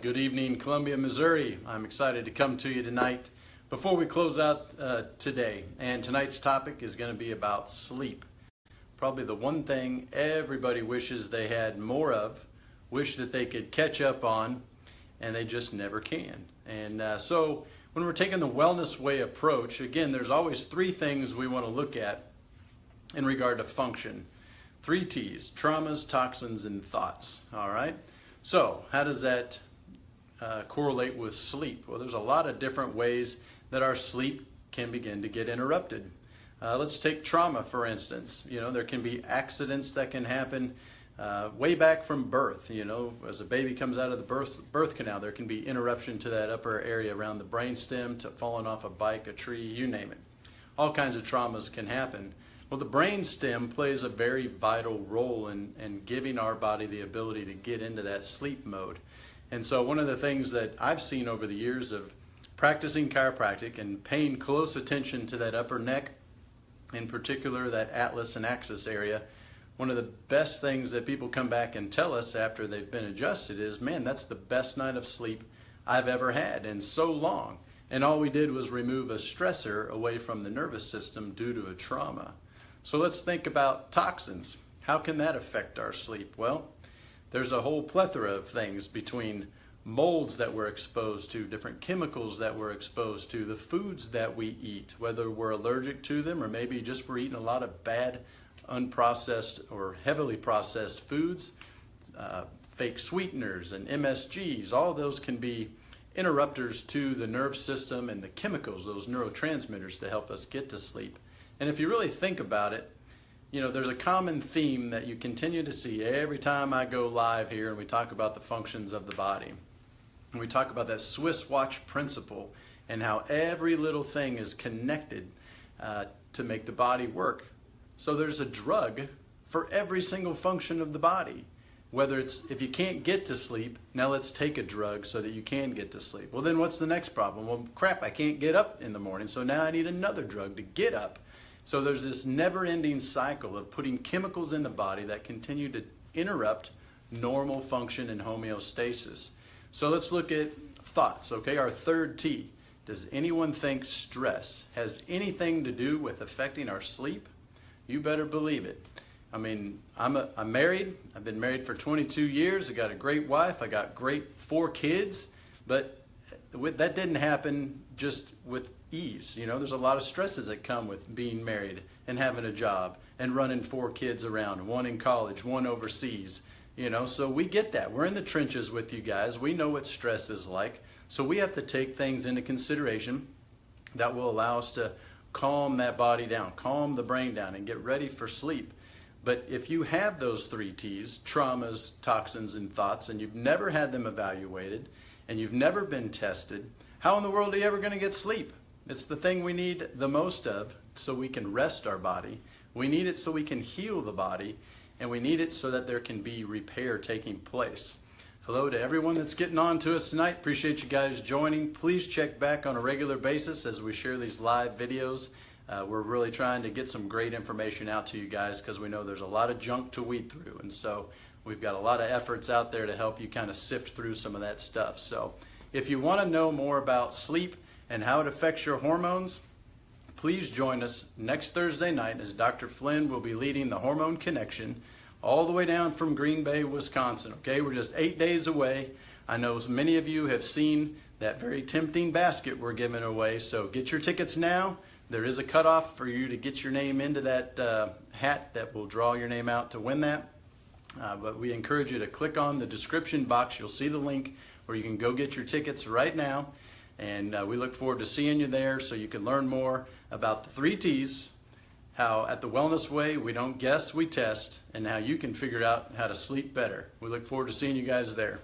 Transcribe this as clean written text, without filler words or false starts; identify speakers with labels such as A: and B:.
A: Good evening, Columbia, Missouri. I'm excited to come to you tonight before we close out today. And tonight's topic is going to be about sleep. Probably the one thing everybody wishes they had more of, wish that they could catch up on, and they just never can. And so when we're taking the wellness way approach, again, there's always three things we want to look at in regard to function. 3 T's: traumas, toxins, and thoughts. All right. So how does that correlate with sleep? Well, there's a lot of different ways that our sleep can begin to get interrupted. Let's take trauma, for instance. You know, there can be accidents that can happen way back from birth. You know, as a baby comes out of the birth canal, there can be interruption to that upper area around the brainstem, to falling off a bike, a tree, you name it. All kinds of traumas can happen. Well, the brainstem plays a very vital role in giving our body the ability to get into that sleep mode. And so one of the things that I've seen over the years of practicing chiropractic and paying close attention to that upper neck, in particular that atlas and axis area, one of the best things that people come back and tell us after they've been adjusted is, man, that's the best night of sleep I've ever had in so long. And all we did was remove a stressor away from the nervous system due to a trauma. So let's think about toxins. How can that affect our sleep? Well, there's a whole plethora of things, between molds that we're exposed to, different chemicals that we're exposed to, the foods that we eat, whether we're allergic to them or maybe just we're eating a lot of bad, unprocessed or heavily processed foods, fake sweeteners and MSGs. All those can be interrupters to the nerve system and the chemicals, those neurotransmitters, to help us get to sleep. And if you really think about it, you know, there's a common theme that you continue to see every time I go live here and we talk about the functions of the body. And we talk about that Swiss watch principle and how every little thing is connected to make the body work. So there's a drug for every single function of the body. Whether it's, if you can't get to sleep, now let's take a drug so that you can get to sleep. Well, then what's the next problem? Well, crap, I can't get up in the morning, so now I need another drug to get up. So there's this never-ending cycle of putting chemicals in the body that continue to interrupt normal function and homeostasis. So let's look at thoughts, okay? Our third T. Does anyone think stress has anything to do with affecting our sleep? You better believe it. I mean, I'm married. I've been married for 22 years. I got a great wife. I got great 4 kids. But that didn't happen just with ease. You know, there's a lot of stresses that come with being married and having a job and running 4 kids around, 1 in college, 1 overseas. You know, so we get that. We're in the trenches with you guys. We know what stress is like. So we have to take things into consideration that will allow us to calm that body down, calm the brain down, and get ready for sleep. But if you have those 3 T's, traumas, toxins, and thoughts, and you've never had them evaluated, and you've never been tested, how in the world are you ever going to get sleep? It's the thing we need the most of so we can rest our body. We need it so we can heal the body, and we need it so that there can be repair taking place. Hello to everyone that's getting on to us tonight. Appreciate you guys joining. Please check back on a regular basis as we share these live videos. We're really trying to get some great information out to you guys because we know there's a lot of junk to weed through. And so we've got a lot of efforts out there to help you kind of sift through some of that stuff. So if you want to know more about sleep and how it affects your hormones, please join us next Thursday night as Dr. Flynn will be leading the Hormone Connection all the way down from Green Bay, Wisconsin. Okay, we're just 8 days away. I know many of you have seen that very tempting basket we're giving away, so get your tickets now. There is a cutoff for you to get your name into that hat that will draw your name out to win that. But we encourage you to click on the description box. You'll see the link where you can go get your tickets right now. And we look forward to seeing you there so you can learn more about the 3 T's, how at the Wellness Way we don't guess, we test, and how you can figure out how to sleep better. We look forward to seeing you guys there.